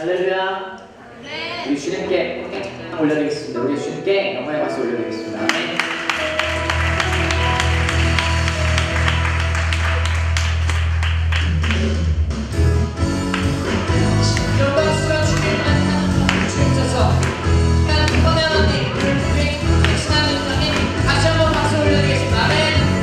할렐루야. 네. 우리 주님께 올려드리겠습니다. 우리 주님께 영광의 박수 올려드리겠습니다. 아멘. 영광스러운 주님을 만나는 주님께서 하나님 은혜 하나님 우리 백신하는 하나님 다시 한번 박수 올려드리겠습니다. 아멘.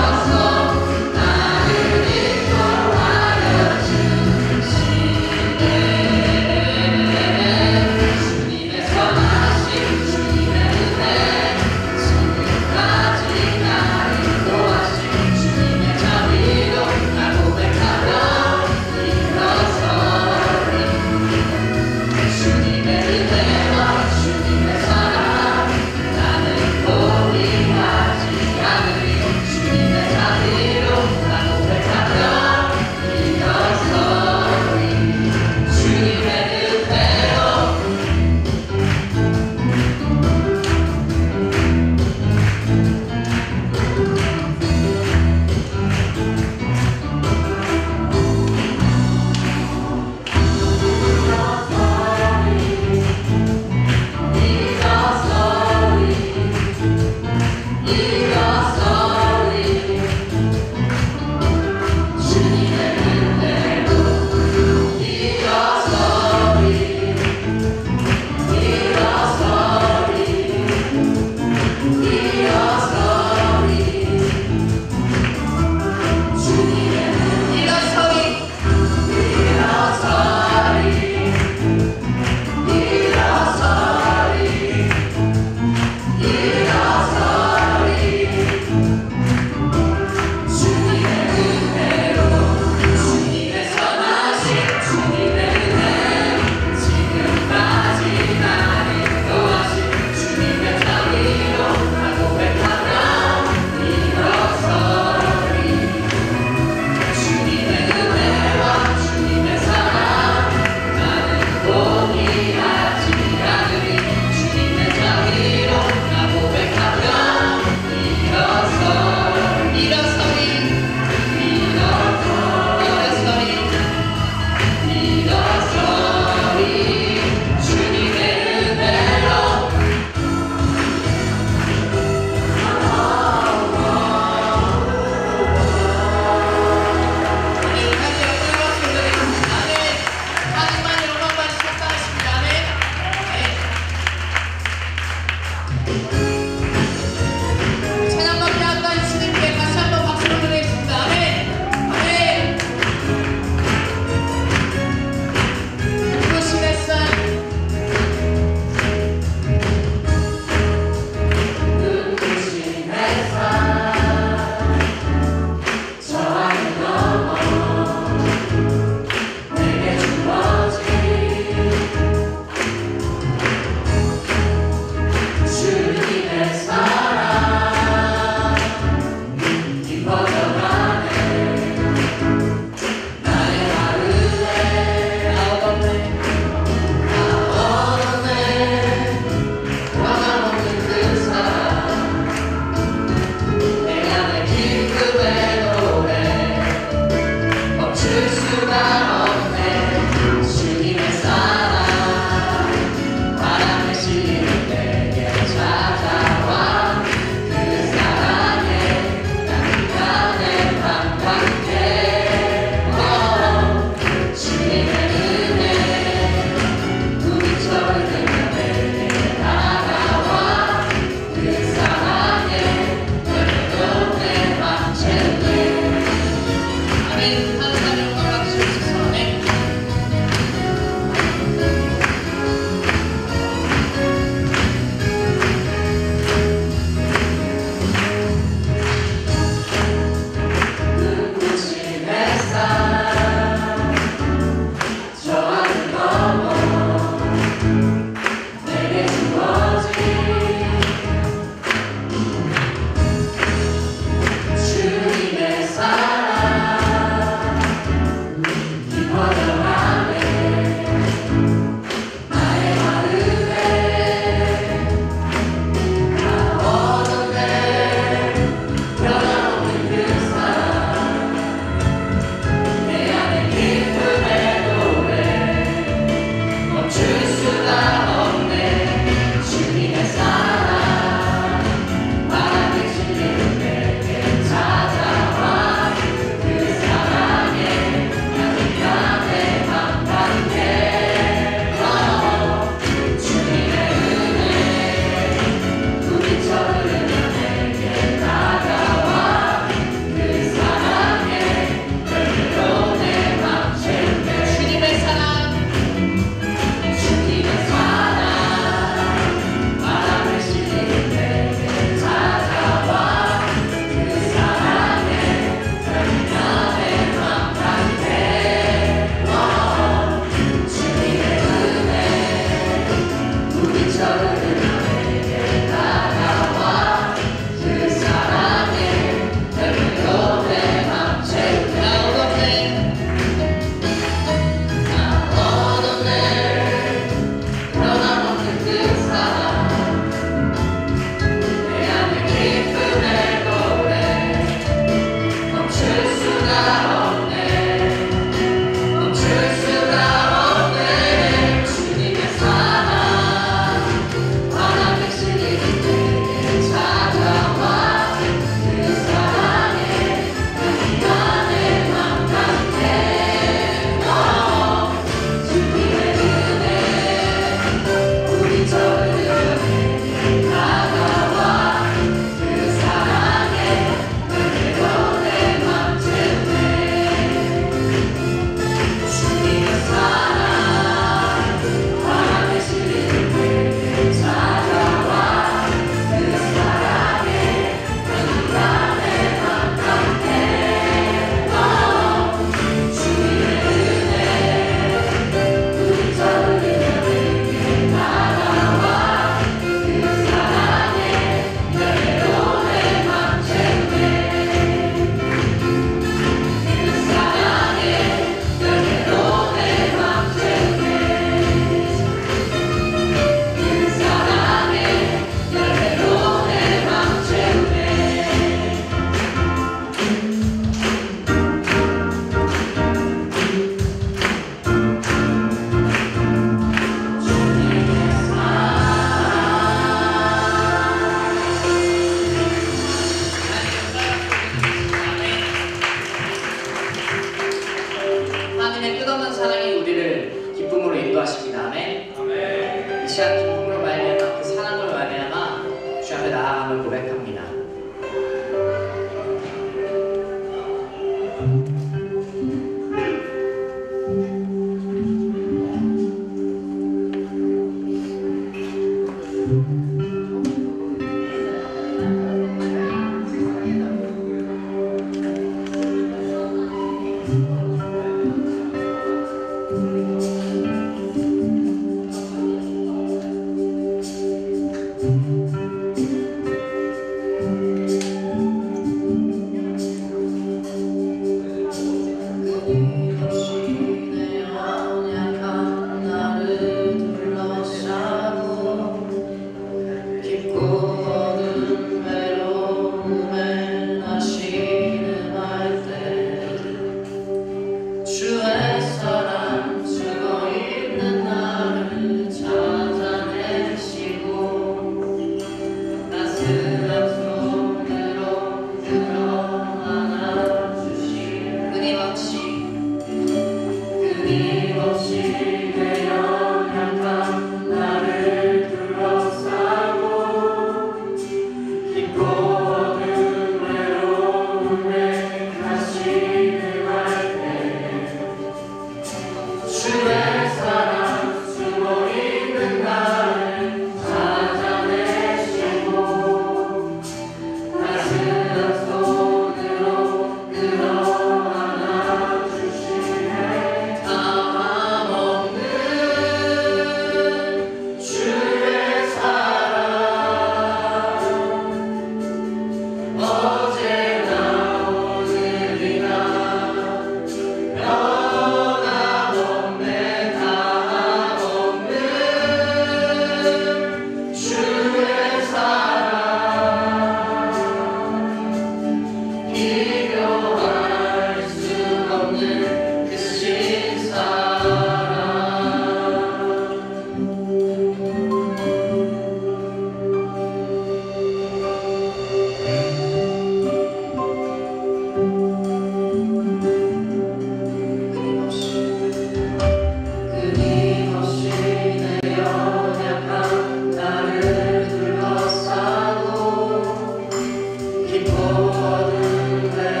기뻐하는 내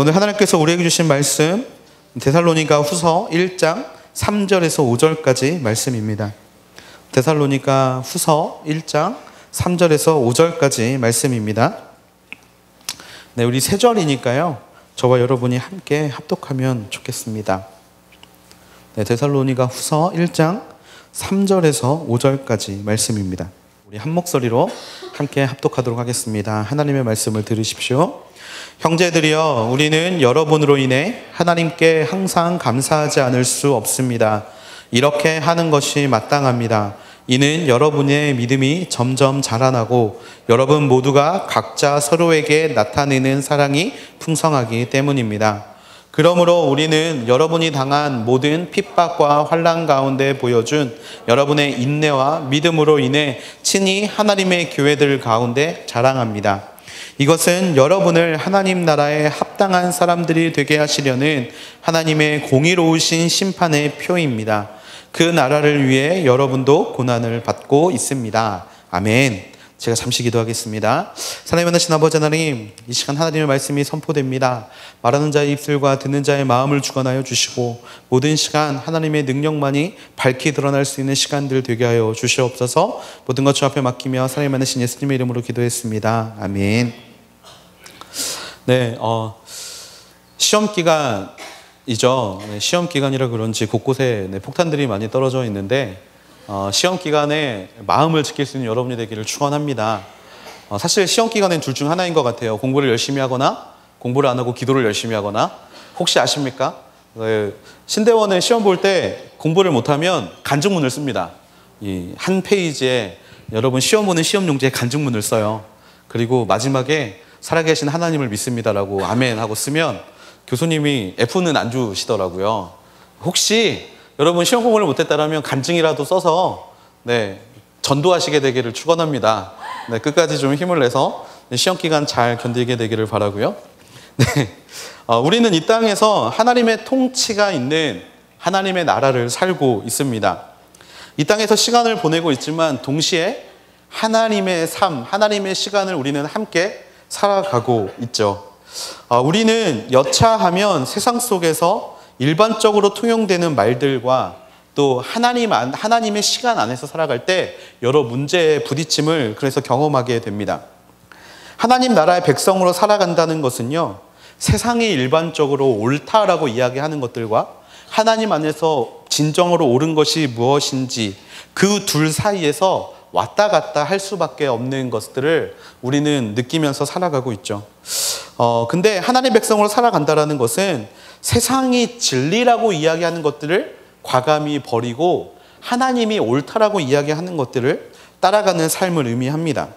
오늘 하나님께서 우리에게 주신 말씀 데살로니가 후서 1장 3절에서 5절까지 말씀입니다. 데살로니가 후서 1장 3절에서 5절까지 말씀입니다. 네, 우리 세 절이니까요. 저와 여러분이 함께 합독하면 좋겠습니다. 네, 데살로니가 후서 1장 3절에서 5절까지 말씀입니다. 우리 한 목소리로 함께 합독하도록 하겠습니다. 하나님의 말씀을 들으십시오. 형제들이여, 우리는 여러분으로 인해 하나님께 항상 감사하지 않을 수 없습니다. 이렇게 하는 것이 마땅합니다. 이는 여러분의 믿음이 점점 자라나고 여러분 모두가 각자 서로에게 나타내는 사랑이 풍성하기 때문입니다. 그러므로 우리는 여러분이 당한 모든 핍박과 환난 가운데 보여준 여러분의 인내와 믿음으로 인해 친히 하나님의 교회들 가운데 자랑합니다. 이것은 여러분을 하나님 나라에 합당한 사람들이 되게 하시려는 하나님의 공의로우신 심판의 표입니다. 그 나라를 위해 여러분도 고난을 받고 있습니다. 아멘. 제가 잠시 기도하겠습니다. 사랑이 많으신 아버지 하나님, 이 시간 하나님의 말씀이 선포됩니다. 말하는 자의 입술과 듣는 자의 마음을 주관하여 주시고 모든 시간 하나님의 능력만이 밝히 드러날 수 있는 시간들 되게 하여 주시옵소서. 모든 것 주 앞에 맡기며 사랑이 많으신 예수님의 이름으로 기도했습니다. 아멘. 네, 시험 기간이죠. 시험 기간이라 그런지 곳곳에 폭탄들이 많이 떨어져 있는데 시험 기간에 마음을 지킬 수 있는 여러분이 되기를 축원합니다. 사실 시험 기간엔 둘 중 하나인 것 같아요. 공부를 열심히 하거나 공부를 안 하고 기도를 열심히 하거나. 혹시 아십니까? 신대원은 시험 볼 때 공부를 못하면 간증문을 씁니다. 이 한 페이지에 여러분 시험 보는 시험 용지에 간증문을 써요. 그리고 마지막에 살아계신 하나님을 믿습니다라고 아멘 하고 쓰면 교수님이 F는 안 주시더라고요. 혹시 여러분 시험 공부를 못했다면 간증이라도 써서 전도하시게 되기를 축원합니다. 끝까지 좀 힘을 내서 시험 기간 잘 견디게 되기를 바라고요. 우리는 이 땅에서 하나님의 통치가 있는 하나님의 나라를 살고 있습니다. 이 땅에서 시간을 보내고 있지만 동시에 하나님의 삶, 하나님의 시간을 우리는 함께 살아가고 있죠. 우리는 여차하면 세상 속에서 일반적으로 통용되는 말들과 또 하나님의 시간 안에서 살아갈 때 여러 문제의 부딪힘을 그래서 경험하게 됩니다. 하나님 나라의 백성으로 살아간다는 것은요, 세상이 일반적으로 옳다라고 이야기하는 것들과 하나님 안에서 진정으로 옳은 것이 무엇인지 그 둘 사이에서 왔다 갔다 할 수밖에 없는 것들을 우리는 느끼면서 살아가고 있죠. 근데 하나님의 백성으로 살아간다는 것은 세상이 진리라고 이야기하는 것들을 과감히 버리고 하나님이 옳다라고 이야기하는 것들을 따라가는 삶을 의미합니다.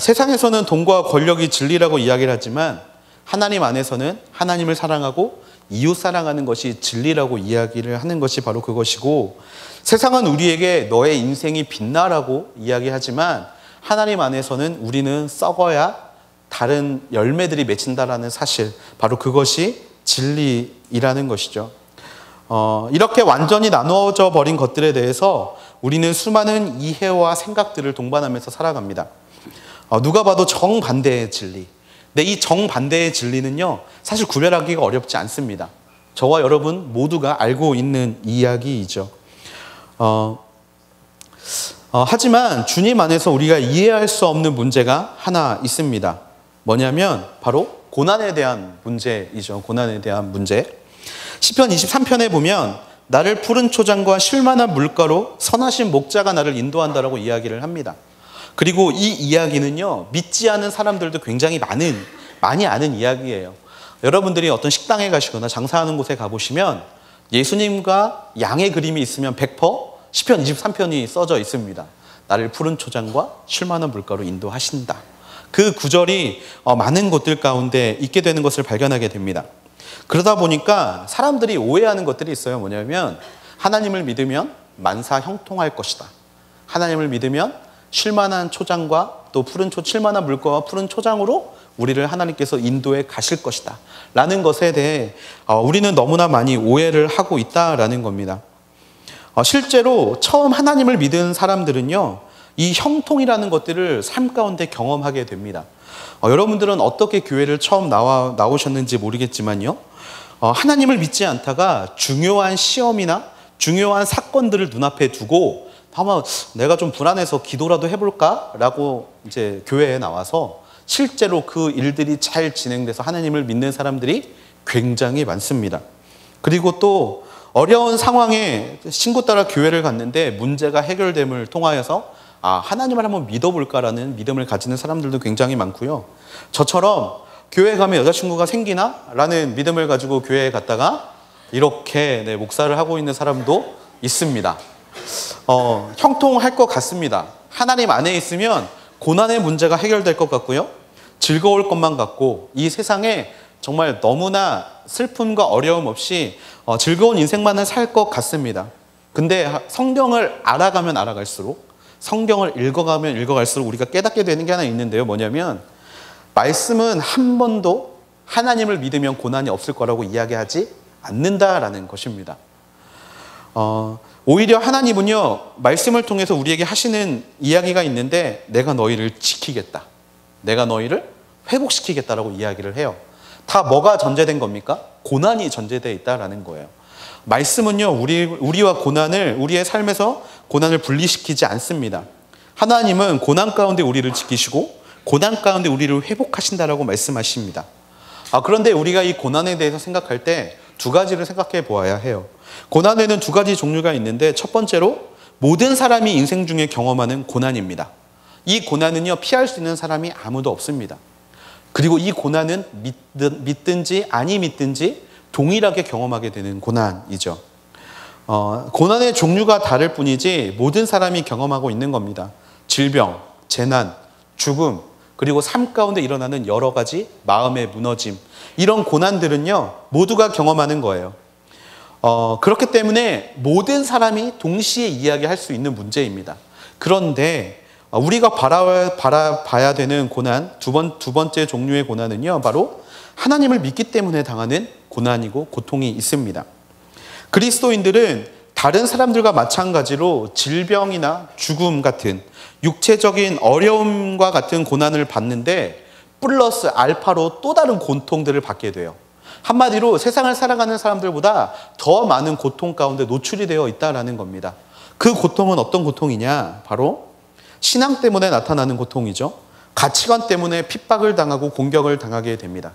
세상에서는 돈과 권력이 진리라고 이야기를 하지만 하나님 안에서는 하나님을 사랑하고 이웃 사랑하는 것이 진리라고 이야기를 하는 것이 바로 그것이고, 세상은 우리에게 너의 인생이 빛나라고 이야기하지만 하나님 안에서는 우리는 썩어야 다른 열매들이 맺힌다라는 사실, 바로 그것이 진리이라는 것이죠. 이렇게 완전히 나누어져 버린 것들에 대해서 우리는 수많은 이해와 생각들을 동반하면서 살아갑니다. 누가 봐도 정반대의 진리. 근데 이 정반대의 진리는요, 사실 구별하기가 어렵지 않습니다. 저와 여러분 모두가 알고 있는 이야기이죠. 하지만 주님 안에서 우리가 이해할 수 없는 문제가 하나 있습니다. 뭐냐면 바로 고난에 대한 문제이죠. 고난에 대한 문제. 시편 23편에 보면 나를 푸른 초장과 쉴만한 물가로 선하신 목자가 나를 인도한다라고 이야기를 합니다. 그리고 이 이야기는요, 믿지 않은 사람들도 굉장히 많이 아는 이야기예요. 여러분들이 어떤 식당에 가시거나 장사하는 곳에 가보시면 예수님과 양의 그림이 있으면 100% 시편 23편이 써져 있습니다. 나를 푸른 초장과 쉴만한 물가로 인도하신다. 그 구절이 많은 곳들 가운데 있게 되는 것을 발견하게 됩니다. 그러다 보니까 사람들이 오해하는 것들이 있어요. 뭐냐면 하나님을 믿으면 만사 형통할 것이다. 하나님을 믿으면 쉴만한 초장과 또 쉴만한 물가와 푸른 초장으로 우리를 하나님께서 인도해 가실 것이다 라는 것에 대해 우리는 너무나 많이 오해를 하고 있다라는 겁니다. 실제로 처음 하나님을 믿은 사람들은요, 이 형통이라는 것들을 삶 가운데 경험하게 됩니다. 여러분들은 어떻게 교회를 처음 나오셨는지 모르겠지만요. 하나님을 믿지 않다가 중요한 시험이나 중요한 사건들을 눈앞에 두고 아마 내가 좀 불안해서 기도라도 해볼까? 라고 이제 교회에 나와서 실제로 그 일들이 잘 진행돼서 하나님을 믿는 사람들이 굉장히 많습니다. 그리고 또 어려운 상황에 친구 따라 교회를 갔는데 문제가 해결됨을 통하여서 하나님을 한번 믿어볼까라는 믿음을 가지는 사람들도 굉장히 많고요. 저처럼 교회 가면 여자친구가 생기나? 라는 믿음을 가지고 교회에 갔다가 이렇게 목사를 하고 있는 사람도 있습니다. 형통할 것 같습니다. 하나님 안에 있으면 고난의 문제가 해결될 것 같고요. 즐거울 것만 같고 이 세상에 정말 너무나 슬픔과 어려움 없이 즐거운 인생만을 살 것 같습니다. 근데 성경을 알아가면 알아갈수록 성경을 읽어가면 읽어갈수록 우리가 깨닫게 되는 게 하나 있는데요. 뭐냐면 말씀은 한 번도 하나님을 믿으면 고난이 없을 거라고 이야기하지 않는다라는 것입니다. 오히려 하나님은요, 말씀을 통해서 우리에게 하시는 이야기가 있는데 내가 너희를 지키겠다. 내가 너희를 회복시키겠다라고 이야기를 해요. 다 뭐가 전제된 겁니까? 고난이 전제되어 있다라는 거예요. 말씀은요, 우리와 고난을, 우리의 삶에서 고난을 분리시키지 않습니다. 하나님은 고난 가운데 우리를 지키시고 고난 가운데 우리를 회복하신다라고 말씀하십니다. 그런데 우리가 이 고난에 대해서 생각할 때 두 가지를 생각해 보아야 해요. 고난에는 두 가지 종류가 있는데 첫 번째로 모든 사람이 인생 중에 경험하는 고난입니다. 이 고난은요, 피할 수 있는 사람이 아무도 없습니다. 그리고 이 고난은 믿든지 아니 믿든지 동일하게 경험하게 되는 고난이죠. 고난의 종류가 다를 뿐이지 모든 사람이 경험하고 있는 겁니다. 질병, 재난, 죽음, 그리고 삶 가운데 일어나는 여러 가지 마음의 무너짐, 이런 고난들은요, 모두가 경험하는 거예요. 그렇기 때문에 모든 사람이 동시에 이야기할 수 있는 문제입니다. 그런데 우리가 바라봐야 되는 고난, 두 번째 종류의 고난은요, 바로 하나님을 믿기 때문에 당하는 고난이고 고통이 있습니다. 그리스도인들은 다른 사람들과 마찬가지로 질병이나 죽음 같은 육체적인 어려움과 같은 고난을 받는데 플러스 알파로 또 다른 고통들을 받게 돼요. 한마디로 세상을 살아가는 사람들보다 더 많은 고통 가운데 노출이 되어 있다는 겁니다. 그 고통은 어떤 고통이냐? 바로 신앙 때문에 나타나는 고통이죠. 가치관 때문에 핍박을 당하고 공격을 당하게 됩니다.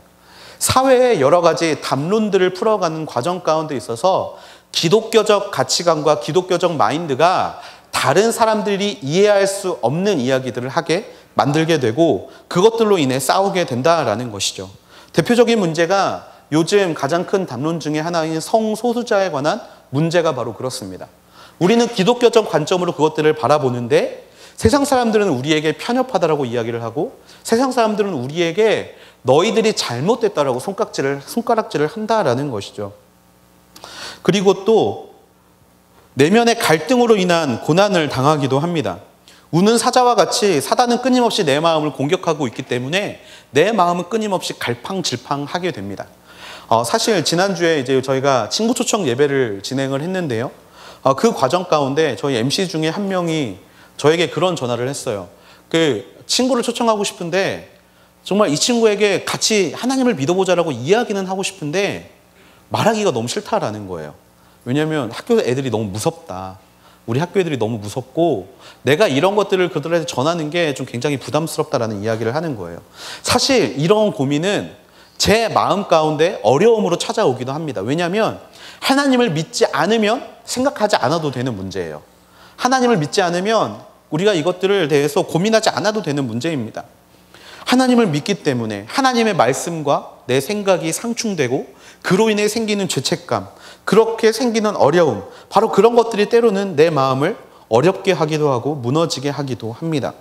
사회의 여러 가지 담론들을 풀어가는 과정 가운데 있어서 기독교적 가치관과 기독교적 마인드가 다른 사람들이 이해할 수 없는 이야기들을 하게 만들게 되고 그것들로 인해 싸우게 된다라는 것이죠. 대표적인 문제가 요즘 가장 큰 담론 중에 하나인 성소수자에 관한 문제가 바로 그렇습니다. 우리는 기독교적 관점으로 그것들을 바라보는데 세상 사람들은 우리에게 편협하다라고 이야기를 하고 세상 사람들은 우리에게 너희들이 잘못됐다라고 손가락질을 한다라는 것이죠. 그리고 또 내면의 갈등으로 인한 고난을 당하기도 합니다. 우는 사자와 같이 사단은 끊임없이 내 마음을 공격하고 있기 때문에 내 마음은 끊임없이 갈팡질팡하게 됩니다. 사실 지난주에 이제 저희가 친구 초청 예배를 진행을 했는데요. 그 과정 가운데 저희 MC 중에 한 명이 저에게 그런 전화를 했어요. 그 친구를 초청하고 싶은데 정말 이 친구에게 같이 하나님을 믿어보자라고 이야기는 하고 싶은데 말하기가 너무 싫다라는 거예요. 왜냐하면 학교 애들이 너무 무섭다. 우리 학교 애들이 너무 무섭고 내가 이런 것들을 그들한테 전하는 게 좀 굉장히 부담스럽다라는 이야기를 하는 거예요. 사실 이런 고민은 제 마음 가운데 어려움으로 찾아오기도 합니다. 왜냐하면 하나님을 믿지 않으면 생각하지 않아도 되는 문제예요. 하나님을 믿지 않으면 우리가 이것들을 대해서 고민하지 않아도 되는 문제입니다. 하나님을 믿기 때문에 하나님의 말씀과 내 생각이 상충되고 그로 인해 생기는 죄책감, 그렇게 생기는 어려움, 바로 그런 것들이 때로는 내 마음을 어렵게 하기도 하고 무너지게 하기도 합니다.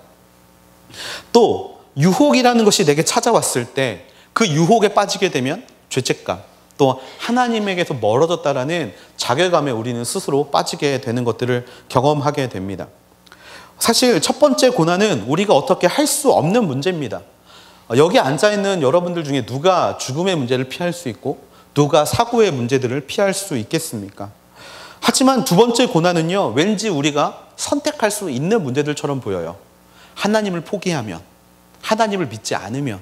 또 유혹이라는 것이 내게 찾아왔을 때 그 유혹에 빠지게 되면 죄책감, 또 하나님에게서 멀어졌다라는 자괴감에 우리는 스스로 빠지게 되는 것들을 경험하게 됩니다. 사실 첫 번째 고난은 우리가 어떻게 할 수 없는 문제입니다. 여기 앉아있는 여러분들 중에 누가 죽음의 문제를 피할 수 있고 누가 사고의 문제들을 피할 수 있겠습니까? 하지만 두 번째 고난은요, 왠지 우리가 선택할 수 있는 문제들처럼 보여요. 하나님을 포기하면, 하나님을 믿지 않으면,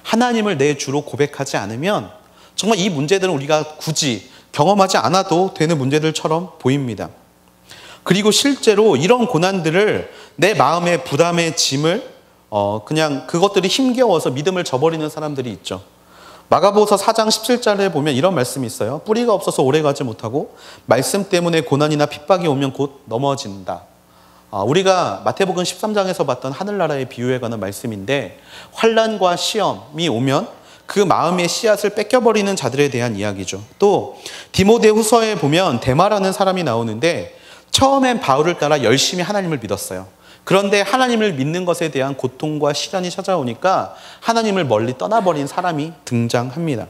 하나님을 내 주로 고백하지 않으면 정말 이 문제들은 우리가 굳이 경험하지 않아도 되는 문제들처럼 보입니다. 그리고 실제로 이런 고난들을 내 마음의 부담의 짐을 그냥 그것들이 힘겨워서 믿음을 저버리는 사람들이 있죠. 마가복음서 4장 17절에 보면 이런 말씀이 있어요. 뿌리가 없어서 오래가지 못하고 말씀 때문에 고난이나 핍박이 오면 곧 넘어진다. 우리가 마태복음 13장에서 봤던 하늘나라의 비유에 관한 말씀인데, 환난과 시험이 오면 그 마음의 씨앗을 뺏겨버리는 자들에 대한 이야기죠. 또 디모데후서에 보면 데마라는 사람이 나오는데, 처음엔 바울을 따라 열심히 하나님을 믿었어요. 그런데 하나님을 믿는 것에 대한 고통과 시련이 찾아오니까 하나님을 멀리 떠나버린 사람이 등장합니다.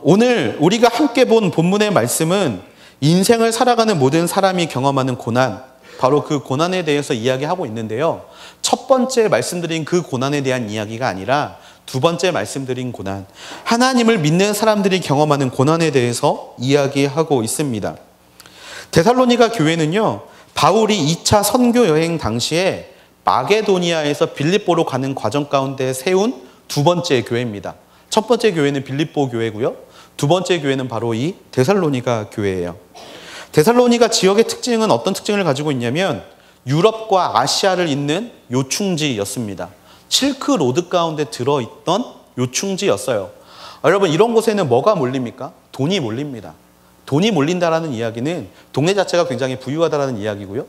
오늘 우리가 함께 본 본문의 말씀은 인생을 살아가는 모든 사람이 경험하는 고난, 바로 그 고난에 대해서 이야기하고 있는데요. 첫 번째 말씀드린 그 고난에 대한 이야기가 아니라 두 번째 말씀드린 고난, 하나님을 믿는 사람들이 경험하는 고난에 대해서 이야기하고 있습니다. 데살로니가 교회는요, 바울이 2차 선교 여행 당시에 마게도니아에서 빌립보로 가는 과정 가운데 세운 두 번째 교회입니다. 첫 번째 교회는 빌립보 교회고요. 두 번째 교회는 바로 이 데살로니가 교회예요. 데살로니가 지역의 특징은 어떤 특징을 가지고 있냐면 유럽과 아시아를 잇는 요충지였습니다. 실크로드 가운데 들어있던 요충지였어요. 여러분, 이런 곳에는 뭐가 몰립니까? 돈이 몰립니다. 돈이 몰린다라는 이야기는 동네 자체가 굉장히 부유하다라는 이야기고요.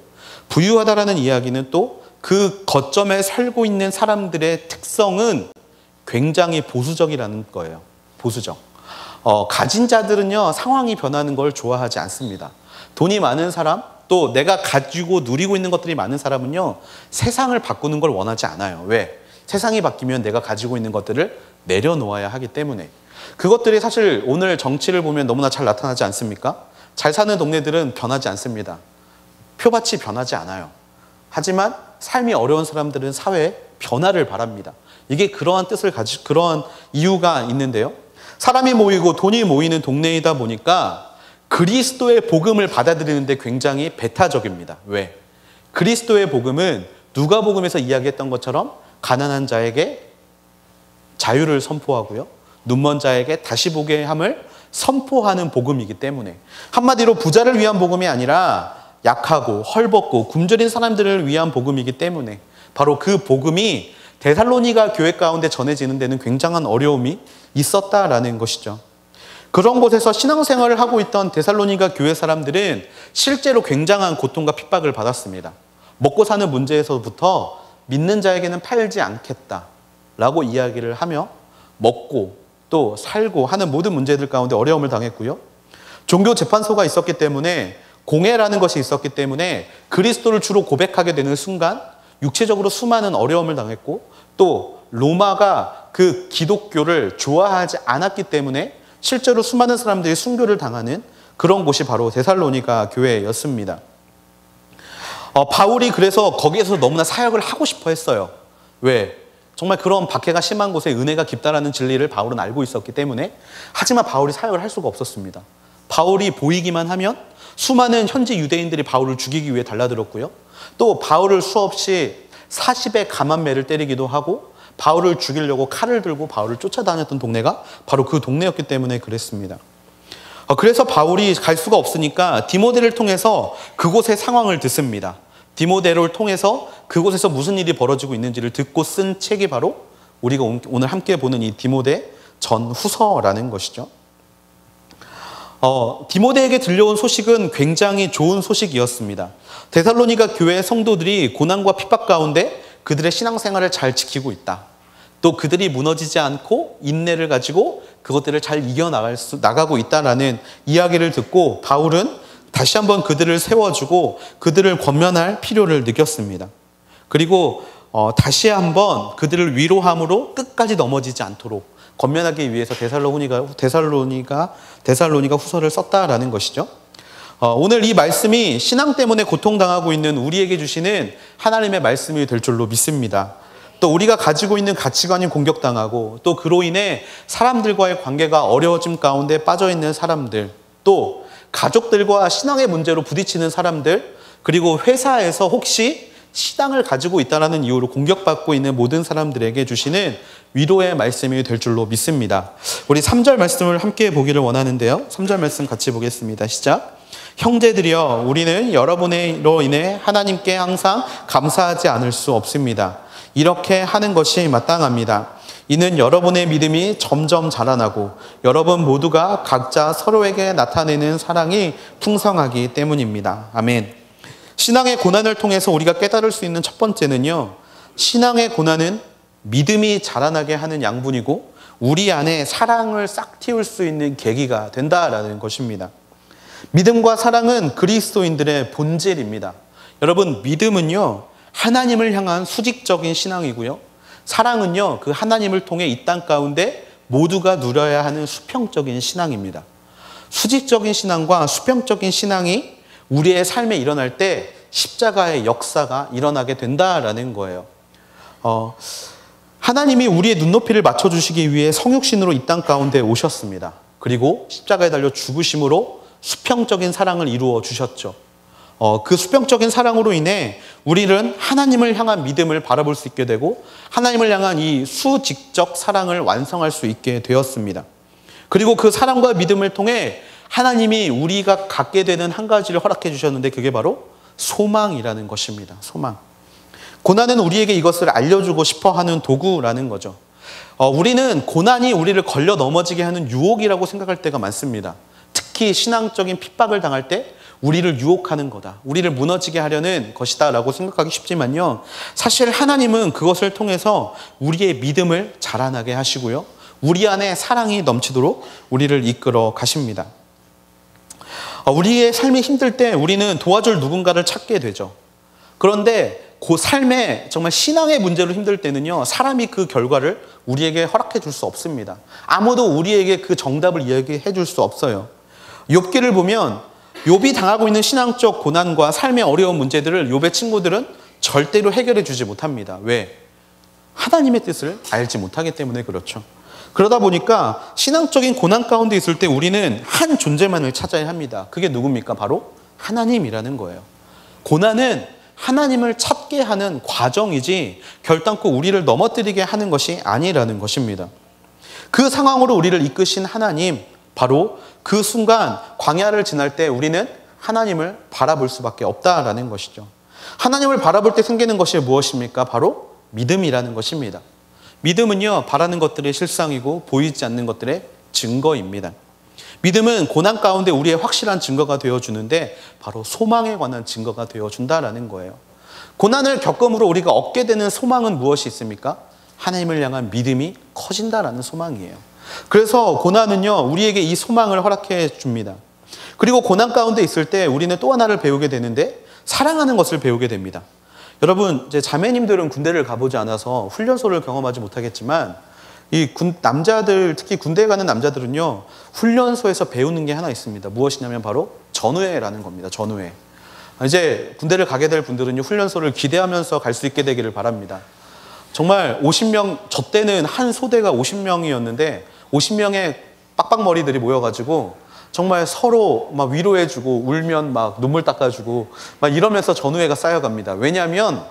부유하다라는 이야기는 또 그 거점에 살고 있는 사람들의 특성은 굉장히 보수적이라는 거예요. 보수적. 가진 자들은요, 상황이 변하는 걸 좋아하지 않습니다. 돈이 많은 사람, 또 내가 가지고 누리고 있는 것들이 많은 사람은요, 세상을 바꾸는 걸 원하지 않아요. 왜? 세상이 바뀌면 내가 가지고 있는 것들을 내려놓아야 하기 때문에. 그것들이 사실 오늘 정치를 보면 너무나 잘 나타나지 않습니까? 잘 사는 동네들은 변하지 않습니다. 표밭이 변하지 않아요. 하지만 삶이 어려운 사람들은 사회에 변화를 바랍니다. 이게 그러한 그러한 이유가 있는데요. 사람이 모이고 돈이 모이는 동네이다 보니까 그리스도의 복음을 받아들이는데 굉장히 배타적입니다. 왜? 그리스도의 복음은 누가복음에서 이야기했던 것처럼 가난한 자에게 자유를 선포하고요, 눈먼 자에게 다시 보게 함을 선포하는 복음이기 때문에, 한마디로 부자를 위한 복음이 아니라 약하고 헐벗고 굶주린 사람들을 위한 복음이기 때문에 바로 그 복음이 데살로니가 교회 가운데 전해지는 데는 굉장한 어려움이 있었다라는 것이죠. 그런 곳에서 신앙생활을 하고 있던 데살로니가 교회 사람들은 실제로 굉장한 고통과 핍박을 받았습니다. 먹고 사는 문제에서부터 믿는 자에게는 팔지 않겠다라고 이야기를 하며 먹고 또 살고 하는 모든 문제들 가운데 어려움을 당했고요. 종교 재판소가 있었기 때문에, 공회라는 것이 있었기 때문에 그리스도를 주로 고백하게 되는 순간 육체적으로 수많은 어려움을 당했고, 또 로마가 그 기독교를 좋아하지 않았기 때문에 실제로 수많은 사람들이 순교를 당하는 그런 곳이 바로 데살로니가 교회였습니다. 바울이 그래서 거기에서 너무나 사역을 하고 싶어 했어요. 왜? 정말 그런 박해가 심한 곳에 은혜가 깊다라는 진리를 바울은 알고 있었기 때문에. 하지만 바울이 사역을 할 수가 없었습니다. 바울이 보이기만 하면 수많은 현지 유대인들이 바울을 죽이기 위해 달라들었고요. 또 바울을 수없이 40의 가만매를 때리기도 하고 바울을 죽이려고 칼을 들고 바울을 쫓아다녔던 동네가 바로 그 동네였기 때문에 그랬습니다. 그래서 바울이 갈 수가 없으니까 디모데를 통해서 그곳의 상황을 듣습니다. 디모데를 통해서 그곳에서 무슨 일이 벌어지고 있는지를 듣고 쓴 책이 바로 우리가 오늘 함께 보는 이 디모데 전후서라는 것이죠. 디모데에게 들려온 소식은 굉장히 좋은 소식이었습니다. 데살로니가 교회 성도들이 고난과 핍박 가운데 그들의 신앙생활을 잘 지키고 있다. 또 그들이 무너지지 않고 인내를 가지고 그것들을 잘 이겨나가고 있다라는 이야기를 듣고 바울은 다시 한번 그들을 세워주고 그들을 권면할 필요를 느꼈습니다. 그리고 다시 한번 그들을 위로함으로 끝까지 넘어지지 않도록 권면하기 위해서 데살로니가 후서를 썼다라는 것이죠. 오늘 이 말씀이 신앙 때문에 고통당하고 있는 우리에게 주시는 하나님의 말씀이 될 줄로 믿습니다. 또 우리가 가지고 있는 가치관이 공격당하고 또 그로 인해 사람들과의 관계가 어려워짐 가운데 빠져있는 사람들, 또 가족들과 신앙의 문제로 부딪히는 사람들, 그리고 회사에서 혹시 신앙을 가지고 있다는 이유로 공격받고 있는 모든 사람들에게 주시는 위로의 말씀이 될 줄로 믿습니다. 우리 3절 말씀을 함께 보기를 원하는데요. 3절 말씀 같이 보겠습니다. 시작. 형제들이여, 우리는 여러분으로 인해 하나님께 항상 감사하지 않을 수 없습니다. 이렇게 하는 것이 마땅합니다. 이는 여러분의 믿음이 점점 자라나고 여러분 모두가 각자 서로에게 나타내는 사랑이 풍성하기 때문입니다. 아멘. 신앙의 고난을 통해서 우리가 깨달을 수 있는 첫 번째는요, 신앙의 고난은 믿음이 자라나게 하는 양분이고 우리 안에 사랑을 싹 틔울 수 있는 계기가 된다라는 것입니다. 믿음과 사랑은 그리스도인들의 본질입니다. 여러분, 믿음은요, 하나님을 향한 수직적인 신앙이고요, 사랑은요, 그 하나님을 통해 이 땅 가운데 모두가 누려야 하는 수평적인 신앙입니다. 수직적인 신앙과 수평적인 신앙이 우리의 삶에 일어날 때 십자가의 역사가 일어나게 된다라는 거예요. 하나님이 우리의 눈높이를 맞춰주시기 위해 성육신으로 이 땅 가운데 오셨습니다. 그리고 십자가에 달려 죽으심으로 수평적인 사랑을 이루어 주셨죠. 그 수평적인 사랑으로 인해 우리는 하나님을 향한 믿음을 바라볼 수 있게 되고 하나님을 향한 이 수직적 사랑을 완성할 수 있게 되었습니다. 그리고 그 사랑과 믿음을 통해 하나님이 우리가 갖게 되는 한 가지를 허락해 주셨는데 그게 바로 소망이라는 것입니다. 소망. 고난은 우리에게 이것을 알려주고 싶어 하는 도구라는 거죠. 우리는 고난이 우리를 걸려 넘어지게 하는 유혹이라고 생각할 때가 많습니다. 특히 신앙적인 핍박을 당할 때 우리를 유혹하는 거다, 우리를 무너지게 하려는 것이다 라고 생각하기 쉽지만요, 사실 하나님은 그것을 통해서 우리의 믿음을 자라나게 하시고요, 우리 안에 사랑이 넘치도록 우리를 이끌어 가십니다. 우리의 삶이 힘들 때 우리는 도와줄 누군가를 찾게 되죠. 그런데 그 삶에 정말 신앙의 문제로 힘들 때는요, 사람이 그 결과를 우리에게 허락해 줄 수 없습니다. 아무도 우리에게 그 정답을 이야기해 줄 수 없어요. 욥기를 보면 욥이 당하고 있는 신앙적 고난과 삶의 어려운 문제들을 욥의 친구들은 절대로 해결해 주지 못합니다. 왜? 하나님의 뜻을 알지 못하기 때문에 그렇죠. 그러다 보니까 신앙적인 고난 가운데 있을 때 우리는 한 존재만을 찾아야 합니다. 그게 누굽니까? 바로 하나님이라는 거예요. 고난은 하나님을 찾게 하는 과정이지 결단코 우리를 넘어뜨리게 하는 것이 아니라는 것입니다. 그 상황으로 우리를 이끄신 하나님, 바로 그 순간 광야를 지날 때 우리는 하나님을 바라볼 수밖에 없다라는 것이죠. 하나님을 바라볼 때 생기는 것이 무엇입니까? 바로 믿음이라는 것입니다. 믿음은요, 바라는 것들의 실상이고 보이지 않는 것들의 증거입니다. 믿음은 고난 가운데 우리의 확실한 증거가 되어주는데 바로 소망에 관한 증거가 되어준다라는 거예요. 고난을 겪음으로 우리가 얻게 되는 소망은 무엇이 있습니까? 하나님을 향한 믿음이 커진다라는 소망이에요. 그래서 고난은요, 우리에게 이 소망을 허락해 줍니다. 그리고 고난 가운데 있을 때 우리는 또 하나를 배우게 되는데 사랑하는 것을 배우게 됩니다. 여러분, 이제 자매님들은 군대를 가보지 않아서 훈련소를 경험하지 못하겠지만 이 남자들, 특히 군대에 가는 남자들은요, 훈련소에서 배우는 게 하나 있습니다. 무엇이냐면 바로 전우회라는 겁니다. 전우회. 이제 군대를 가게 될 분들은요, 훈련소를 기대하면서 갈 수 있게 되기를 바랍니다. 정말 50명, 저 때는 한 소대가 50명이었는데 50명의 빡빡머리들이 모여가지고 정말 서로 막 위로해주고 울면 막 눈물 닦아주고 막 이러면서 전우회가 쌓여갑니다. 왜냐하면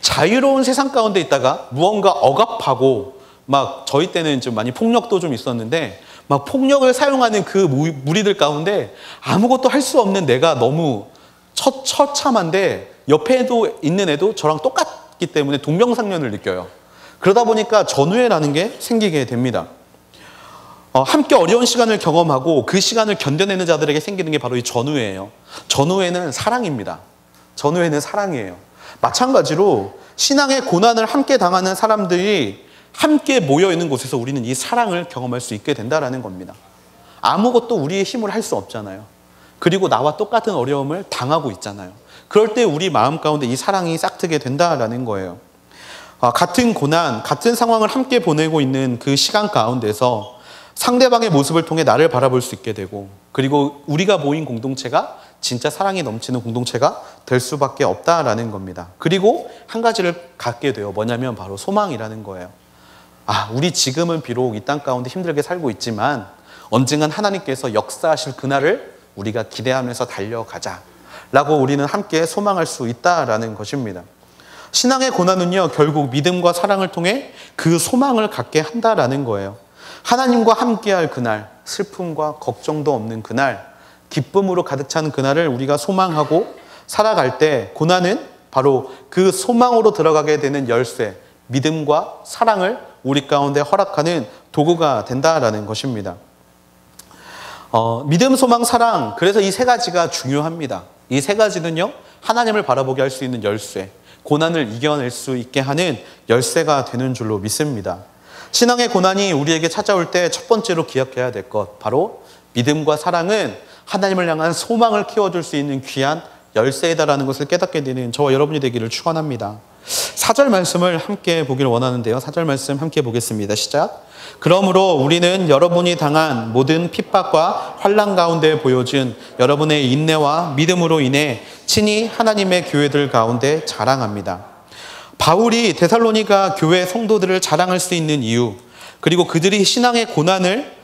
자유로운 세상 가운데 있다가 무언가 억압하고 막 저희 때는 좀 많이 폭력도 좀 있었는데 막 폭력을 사용하는 그 무리들 가운데 아무것도 할 수 없는 내가 너무 처참한데 옆에도 있는 애도 저랑 똑같기 때문에 동병상련을 느껴요. 그러다 보니까 전우회라는 게 생기게 됩니다. 함께 어려운 시간을 경험하고 그 시간을 견뎌내는 자들에게 생기는 게 바로 이 전우회예요. 전우회는 사랑입니다. 전우회는 사랑이에요. 마찬가지로 신앙의 고난을 함께 당하는 사람들이 함께 모여있는 곳에서 우리는 이 사랑을 경험할 수 있게 된다는 겁니다. 아무것도 우리의 힘으로 할 수 없잖아요. 그리고 나와 똑같은 어려움을 당하고 있잖아요. 그럴 때 우리 마음 가운데 이 사랑이 싹트게 된다는 거예요. 같은 고난, 같은 상황을 함께 보내고 있는 그 시간 가운데서 상대방의 모습을 통해 나를 바라볼 수 있게 되고, 그리고 우리가 모인 공동체가 진짜 사랑이 넘치는 공동체가 될 수밖에 없다라는 겁니다. 그리고 한 가지를 갖게 돼요. 뭐냐면 바로 소망이라는 거예요. 우리 지금은 비록 이 땅 가운데 힘들게 살고 있지만 언젠간 하나님께서 역사하실 그날을 우리가 기대하면서 달려가자 라고 우리는 함께 소망할 수 있다라는 것입니다. 신앙의 고난은요, 결국 믿음과 사랑을 통해 그 소망을 갖게 한다라는 거예요. 하나님과 함께할 그날, 슬픔과 걱정도 없는 그날, 기쁨으로 가득 찬 그날을 우리가 소망하고 살아갈 때 고난은 바로 그 소망으로 들어가게 되는 열쇠, 믿음과 사랑을 우리 가운데 허락하는 도구가 된다라는 것입니다. 믿음, 소망, 사랑, 그래서 이 세 가지가 중요합니다. 이 세 가지는요, 하나님을 바라보게 할 수 있는 열쇠, 고난을 이겨낼 수 있게 하는 열쇠가 되는 줄로 믿습니다. 신앙의 고난이 우리에게 찾아올 때 첫 번째로 기억해야 될 것, 바로 믿음과 사랑은 하나님을 향한 소망을 키워줄 수 있는 귀한 열쇠이다라는 것을 깨닫게 되는 저와 여러분이 되기를 축원합니다. 4절 말씀을 함께 보기를 원하는데요. 4절 말씀 함께 보겠습니다. 시작. 그러므로 우리는 여러분이 당한 모든 핍박과 환난 가운데 보여준 여러분의 인내와 믿음으로 인해 친히 하나님의 교회들 가운데 자랑합니다. 바울이 데살로니가 교회 성도들을 자랑할 수 있는 이유, 그리고 그들이 신앙의 고난을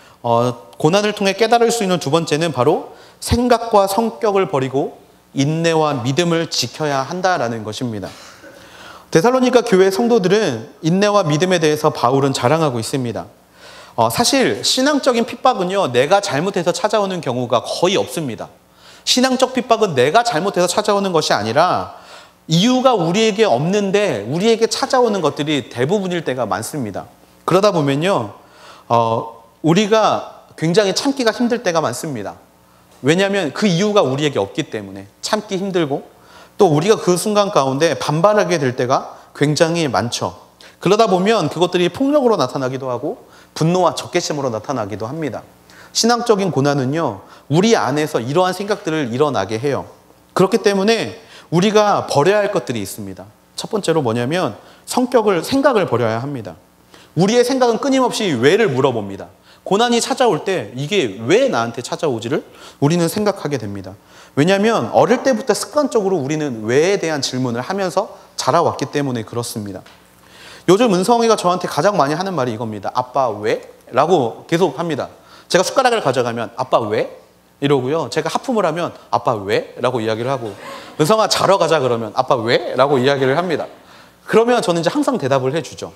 통해 깨달을 수 있는 두 번째는 바로 생각과 성격을 버리고 인내와 믿음을 지켜야 한다라는 것입니다. 데살로니가 교회 성도들은 인내와 믿음에 대해서 바울은 자랑하고 있습니다. 사실 신앙적인 핍박은요, 내가 잘못해서 찾아오는 경우가 거의 없습니다. 신앙적 핍박은 내가 잘못해서 찾아오는 것이 아니라 이유가 우리에게 없는데 우리에게 찾아오는 것들이 대부분일 때가 많습니다. 그러다 보면요, 우리가 굉장히 참기가 힘들 때가 많습니다. 왜냐하면 그 이유가 우리에게 없기 때문에 참기 힘들고, 또 우리가 그 순간 가운데 반발하게 될 때가 굉장히 많죠. 그러다 보면 그것들이 폭력으로 나타나기도 하고 분노와 적개심으로 나타나기도 합니다. 신앙적인 고난은요, 우리 안에서 이러한 생각들을 일어나게 해요. 그렇기 때문에 우리가 버려야 할 것들이 있습니다. 첫 번째로 뭐냐면 생각을 버려야 합니다. 우리의 생각은 끊임없이 왜를 물어봅니다. 고난이 찾아올 때 이게 왜 나한테 찾아오지를 우리는 생각하게 됩니다. 왜냐하면 어릴 때부터 습관적으로 우리는 왜에 대한 질문을 하면서 자라왔기 때문에 그렇습니다. 요즘 은성이가 저한테 가장 많이 하는 말이 이겁니다. 아빠 왜? 라고 계속 합니다. 제가 숟가락을 가져가면 아빠 왜? 이러고요. 제가 하품을 하면 아빠 왜? 라고 이야기를 하고, 은성아 자러 가자 그러면 아빠 왜? 라고 이야기를 합니다. 그러면 저는 이제 항상 대답을 해주죠.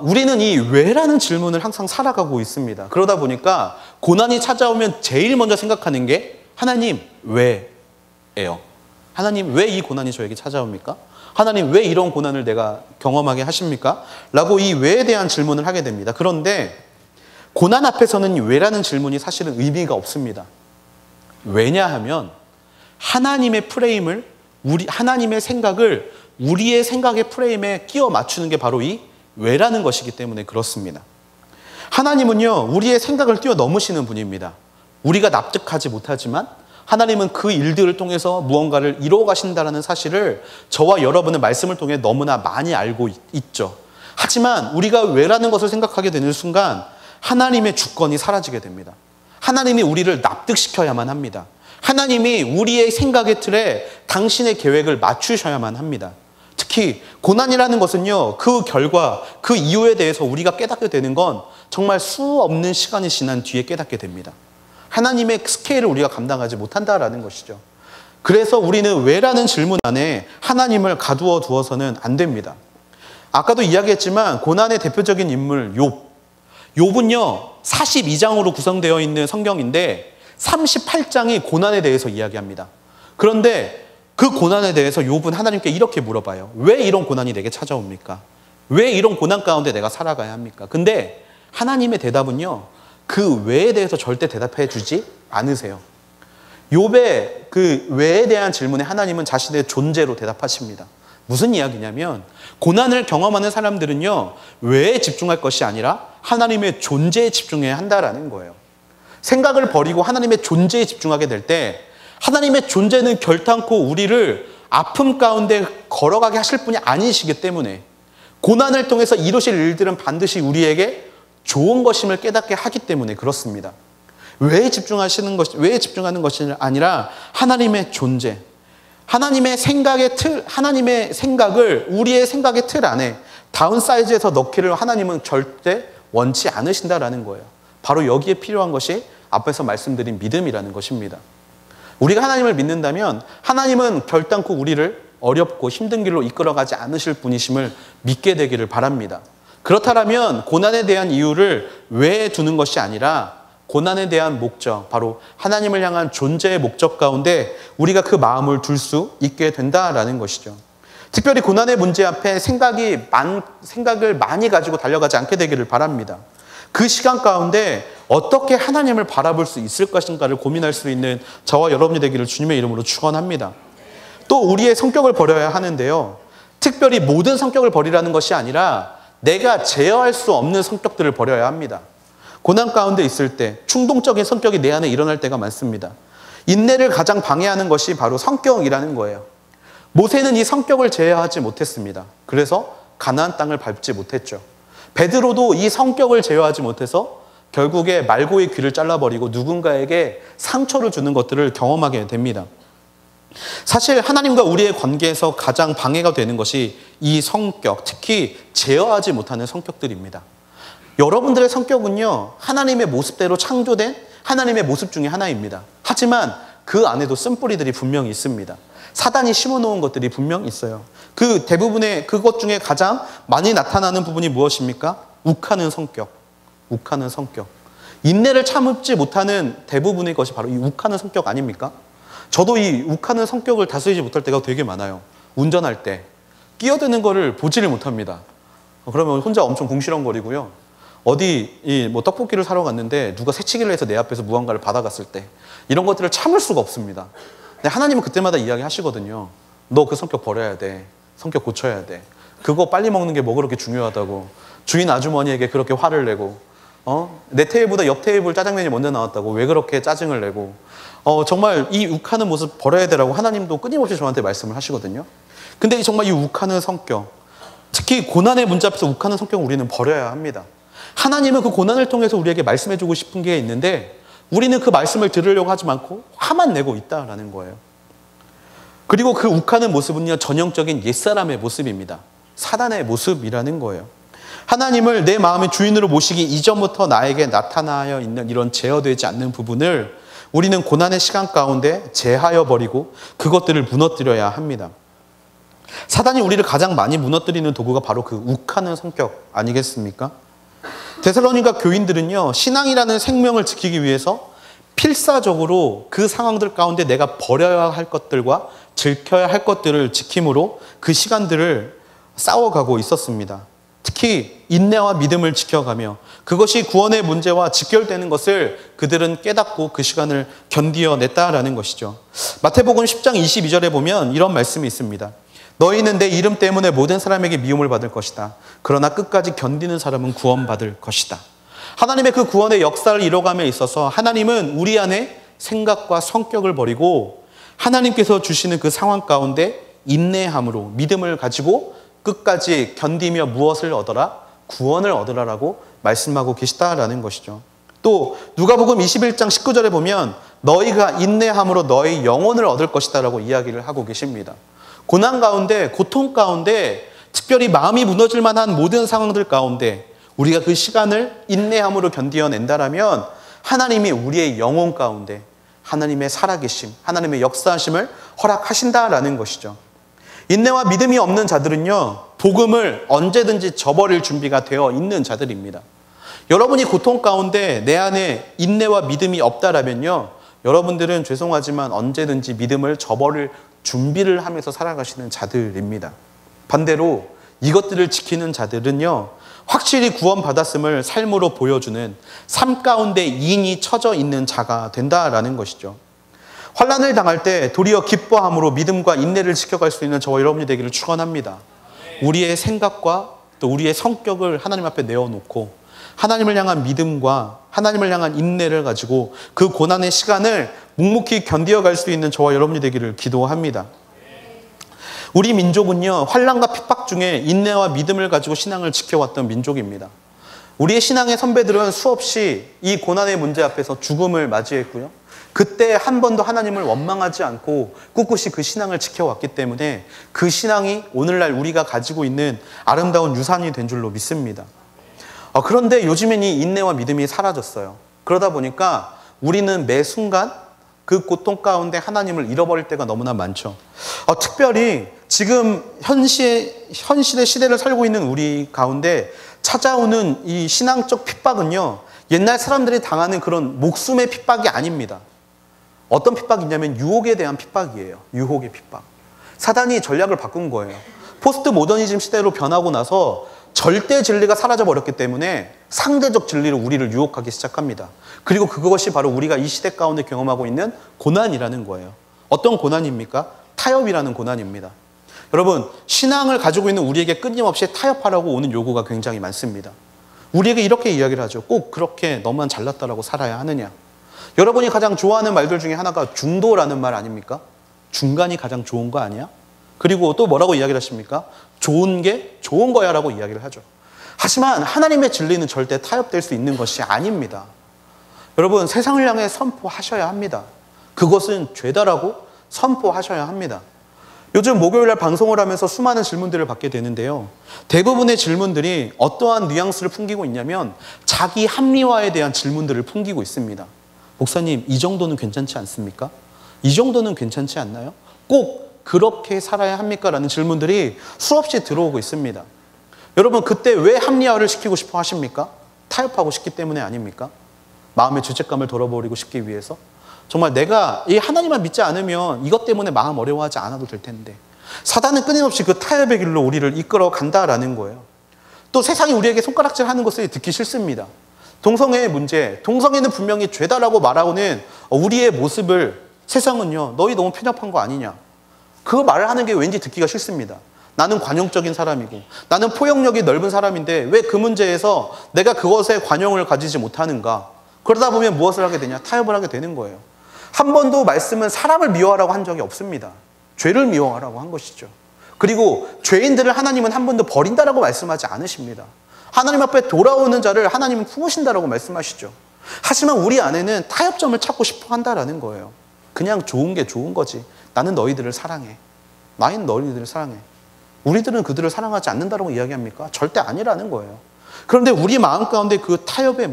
우리는 이 왜라는 질문을 항상 살아가고 있습니다. 그러다 보니까 고난이 찾아오면 제일 먼저 생각하는 게 하나님 왜예요. 하나님 왜 이 고난이 저에게 찾아옵니까? 하나님 왜 이런 고난을 내가 경험하게 하십니까? 라고 이 왜에 대한 질문을 하게 됩니다. 그런데 고난 앞에서는 왜라는 질문이 사실은 의미가 없습니다. 왜냐하면 하나님의 프레임을, 하나님의 생각을 우리의 생각의 프레임에 끼워 맞추는 게 바로 이 왜라는 것이기 때문에 그렇습니다. 하나님은요, 우리의 생각을 뛰어넘으시는 분입니다. 우리가 납득하지 못하지만 하나님은 그 일들을 통해서 무언가를 이루어 가신다는 사실을 저와 여러분의 말씀을 통해 너무나 많이 알고 있죠. 하지만 우리가 왜라는 것을 생각하게 되는 순간 하나님의 주권이 사라지게 됩니다. 하나님이 우리를 납득시켜야만 합니다. 하나님이 우리의 생각의 틀에 당신의 계획을 맞추셔야만 합니다. 특히 고난이라는 것은요, 그 결과, 그 이유에 대해서 우리가 깨닫게 되는 건 정말 수 없는 시간이 지난 뒤에 깨닫게 됩니다. 하나님의 스케일을 우리가 감당하지 못한다라는 것이죠. 그래서 우리는 왜라는 질문 안에 하나님을 가두어 두어서는 안 됩니다. 아까도 이야기했지만 고난의 대표적인 인물 욥은요 42장으로 구성되어 있는 성경인데 38장이 고난에 대해서 이야기합니다. 그런데 그 고난에 대해서 욥은 하나님께 이렇게 물어봐요. 왜 이런 고난이 내게 찾아옵니까? 왜 이런 고난 가운데 내가 살아가야 합니까? 근데 하나님의 대답은요, 그 왜에 대해서 절대 대답해 주지 않으세요. 욥의 그 왜에 대한 질문에 하나님은 자신의 존재로 대답하십니다. 무슨 이야기냐면 고난을 경험하는 사람들은요, 왜에 집중할 것이 아니라 하나님의 존재에 집중해야 한다라는 거예요. 생각을 버리고 하나님의 존재에 집중하게 될 때 하나님의 존재는 결탄코 우리를 아픔 가운데 걸어가게 하실 분이 아니시기 때문에 고난을 통해서 이루실 일들은 반드시 우리에게 좋은 것임을 깨닫게 하기 때문에 그렇습니다. 왜에 집중하는 것이 아니라 하나님의 존재, 하나님의 생각의 틀, 하나님의 생각을 우리의 생각의 틀 안에 다운사이즈해서 넣기를 하나님은 절대 원치 않으신다라는 거예요. 바로 여기에 필요한 것이 앞에서 말씀드린 믿음이라는 것입니다. 우리가 하나님을 믿는다면 하나님은 결단코 우리를 어렵고 힘든 길로 이끌어가지 않으실 분이심을 믿게 되기를 바랍니다. 그렇다면 고난에 대한 이유를 왜 두는 것이 아니라 고난에 대한 목적, 바로 하나님을 향한 존재의 목적 가운데 우리가 그 마음을 둘 수 있게 된다라는 것이죠. 특별히 고난의 문제 앞에 생각을 많이 가지고 달려가지 않게 되기를 바랍니다. 그 시간 가운데 어떻게 하나님을 바라볼 수 있을 것인가를 고민할 수 있는 저와 여러분이 되기를 주님의 이름으로 축원합니다. 또 우리의 성격을 버려야 하는데요. 특별히 모든 성격을 버리라는 것이 아니라 내가 제어할 수 없는 성격들을 버려야 합니다. 고난 가운데 있을 때 충동적인 성격이 내 안에 일어날 때가 많습니다. 인내를 가장 방해하는 것이 바로 성격이라는 거예요. 모세는 이 성격을 제어하지 못했습니다. 그래서 가나안 땅을 밟지 못했죠. 베드로도 이 성격을 제어하지 못해서 결국에 말고의 귀를 잘라버리고 누군가에게 상처를 주는 것들을 경험하게 됩니다. 사실 하나님과 우리의 관계에서 가장 방해가 되는 것이 이 성격, 특히 제어하지 못하는 성격들입니다. 여러분들의 성격은요, 하나님의 모습대로 창조된 하나님의 모습 중에 하나입니다. 하지만 그 안에도 쓴뿌리들이 분명히 있습니다. 사단이 심어놓은 것들이 분명히 있어요. 그 대부분의 그것 중에 가장 많이 나타나는 부분이 무엇입니까? 욱하는 성격. 욱하는 성격. 인내를 참지 못하는 대부분의 것이 바로 이 욱하는 성격 아닙니까? 저도 이 욱하는 성격을 다스리지 못할 때가 되게 많아요. 운전할 때 끼어드는 거를 보지를 못합니다. 그러면 혼자 엄청 궁시렁거리고요. 어디 뭐 떡볶이를 사러 갔는데 누가 새치기를 해서 내 앞에서 무언가를 받아갔을 때 이런 것들을 참을 수가 없습니다. 근데 하나님은 그때마다 이야기하시거든요. 너 그 성격 버려야 돼. 성격 고쳐야 돼. 그거 빨리 먹는 게 뭐 그렇게 중요하다고. 주인 아주머니에게 그렇게 화를 내고 내 테이블보다 옆 테이블 짜장면이 먼저 나왔다고 왜 그렇게 짜증을 내고 정말 이 욱하는 모습 버려야 되라고 하나님도 끊임없이 저한테 말씀을 하시거든요. 근데 정말 이 욱하는 성격, 특히 고난의 문제 앞에서 욱하는 성격을 우리는 버려야 합니다. 하나님은 그 고난을 통해서 우리에게 말씀해주고 싶은 게 있는데 우리는 그 말씀을 들으려고 하지 않고 화만 내고 있다라는 거예요. 그리고 그 욱하는 모습은요, 전형적인 옛사람의 모습입니다. 사단의 모습이라는 거예요. 하나님을 내 마음의 주인으로 모시기 이전부터 나에게 나타나여 있는 이런 제어되지 않는 부분을 우리는 고난의 시간 가운데 제하여 버리고 그것들을 무너뜨려야 합니다. 사단이 우리를 가장 많이 무너뜨리는 도구가 바로 그 욱하는 성격 아니겠습니까? 데살로니가 교인들은요, 신앙이라는 생명을 지키기 위해서 필사적으로 그 상황들 가운데 내가 버려야 할 것들과 지켜야 할 것들을 지킴으로 그 시간들을 싸워가고 있었습니다. 특히 인내와 믿음을 지켜가며 그것이 구원의 문제와 직결되는 것을 그들은 깨닫고 그 시간을 견디어냈다라는 것이죠. 마태복음 10장 22절에 보면 이런 말씀이 있습니다. 너희는 내 이름 때문에 모든 사람에게 미움을 받을 것이다. 그러나 끝까지 견디는 사람은 구원받을 것이다. 하나님의 그 구원의 역사를 이뤄감에 있어서 하나님은 우리 안에 생각과 성격을 버리고 하나님께서 주시는 그 상황 가운데 인내함으로 믿음을 가지고 끝까지 견디며 무엇을 얻어라? 구원을 얻으라라고 말씀하고 계시다라는 것이죠. 또 누가복음 21장 19절에 보면 너희가 인내함으로 너희 영혼을 얻을 것이다라고 이야기를 하고 계십니다. 고난 가운데, 고통 가운데, 특별히 마음이 무너질 만한 모든 상황들 가운데 우리가 그 시간을 인내함으로 견디어낸다라면 하나님이 우리의 영혼 가운데 하나님의 살아계심, 하나님의 역사하심을 허락하신다라는 것이죠. 인내와 믿음이 없는 자들은요, 복음을 언제든지 저버릴 준비가 되어 있는 자들입니다. 여러분이 고통 가운데 내 안에 인내와 믿음이 없다라면요, 여러분들은 죄송하지만 언제든지 믿음을 저버릴 준비를 하면서 살아가시는 자들입니다. 반대로 이것들을 지키는 자들은요, 확실히 구원받았음을 삶으로 보여주는 삶 가운데 인이 쳐져 있는 자가 된다라는 것이죠. 환난을 당할 때 도리어 기뻐함으로 믿음과 인내를 지켜갈 수 있는 저와 여러분이 되기를 축원합니다. 우리의 생각과 또 우리의 성격을 하나님 앞에 내어놓고 하나님을 향한 믿음과 하나님을 향한 인내를 가지고 그 고난의 시간을 묵묵히 견디어갈 수 있는 저와 여러분이 되기를 기도합니다. 우리 민족은요, 환난과 핍박 중에 인내와 믿음을 가지고 신앙을 지켜왔던 민족입니다. 우리의 신앙의 선배들은 수없이 이 고난의 문제 앞에서 죽음을 맞이했고요. 그때 한 번도 하나님을 원망하지 않고 꿋꿋이 그 신앙을 지켜왔기 때문에 그 신앙이 오늘날 우리가 가지고 있는 아름다운 유산이 된 줄로 믿습니다. 그런데 요즘엔 이 인내와 믿음이 사라졌어요. 그러다 보니까 우리는 매 순간 그 고통 가운데 하나님을 잃어버릴 때가 너무나 많죠. 특별히 지금 현실의 시대를 살고 있는 우리 가운데 찾아오는 이 신앙적 핍박은요, 옛날 사람들이 당하는 그런 목숨의 핍박이 아닙니다. 어떤 핍박이냐면 유혹에 대한 핍박이에요. 유혹의 핍박. 사단이 전략을 바꾼 거예요. 포스트 모더니즘 시대로 변하고 나서 절대 진리가 사라져버렸기 때문에 상대적 진리로 우리를 유혹하기 시작합니다. 그리고 그것이 바로 우리가 이 시대 가운데 경험하고 있는 고난이라는 거예요. 어떤 고난입니까? 타협이라는 고난입니다. 여러분, 신앙을 가지고 있는 우리에게 끊임없이 타협하라고 오는 요구가 굉장히 많습니다. 우리에게 이렇게 이야기를 하죠. 꼭 그렇게 너만 잘났다라고 살아야 하느냐. 여러분이 가장 좋아하는 말들 중에 하나가 중도라는 말 아닙니까? 중간이 가장 좋은 거 아니야? 그리고 또 뭐라고 이야기를 하십니까? 좋은 게 좋은 거야 라고 이야기를 하죠. 하지만 하나님의 진리는 절대 타협될 수 있는 것이 아닙니다. 여러분, 세상을 향해 선포하셔야 합니다. 그것은 죄다라고 선포하셔야 합니다. 요즘 목요일날 방송을 하면서 수많은 질문들을 받게 되는데요. 대부분의 질문들이 어떠한 뉘앙스를 풍기고 있냐면 자기 합리화에 대한 질문들을 풍기고 있습니다. 목사님, 이 정도는 괜찮지 않습니까? 이 정도는 괜찮지 않나요? 꼭 그렇게 살아야 합니까? 라는 질문들이 수없이 들어오고 있습니다. 여러분, 그때 왜 합리화를 시키고 싶어 하십니까? 타협하고 싶기 때문에 아닙니까? 마음의 죄책감을 덜어버리고 싶기 위해서? 정말 내가 이 하나님만 믿지 않으면 이것 때문에 마음 어려워하지 않아도 될 텐데, 사단은 끊임없이 그 타협의 길로 우리를 이끌어 간다라는 거예요. 또 세상이 우리에게 손가락질하는 것을 듣기 싫습니다. 동성애의 문제, 동성애는 분명히 죄다라고 말하고는 우리의 모습을 세상은요, 너희 너무 편협한 거 아니냐, 그 말을 하는 게 왠지 듣기가 싫습니다. 나는 관용적인 사람이고 나는 포용력이 넓은 사람인데 왜 그 문제에서 내가 그것에 관용을 가지지 못하는가. 그러다 보면 무엇을 하게 되냐? 타협을 하게 되는 거예요. 한 번도 말씀은 사람을 미워하라고 한 적이 없습니다. 죄를 미워하라고 한 것이죠. 그리고 죄인들을 하나님은 한 번도 버린다라고 말씀하지 않으십니다. 하나님 앞에 돌아오는 자를 하나님은 품으신다라고 말씀하시죠. 하지만 우리 안에는 타협점을 찾고 싶어 한다라는 거예요. 그냥 좋은 게 좋은 거지. 나는 너희들을 사랑해. 나는 너희들을 사랑해. 우리들은 그들을 사랑하지 않는다라고 이야기합니까? 절대 아니라는 거예요. 그런데 우리 마음 가운데 그 타협의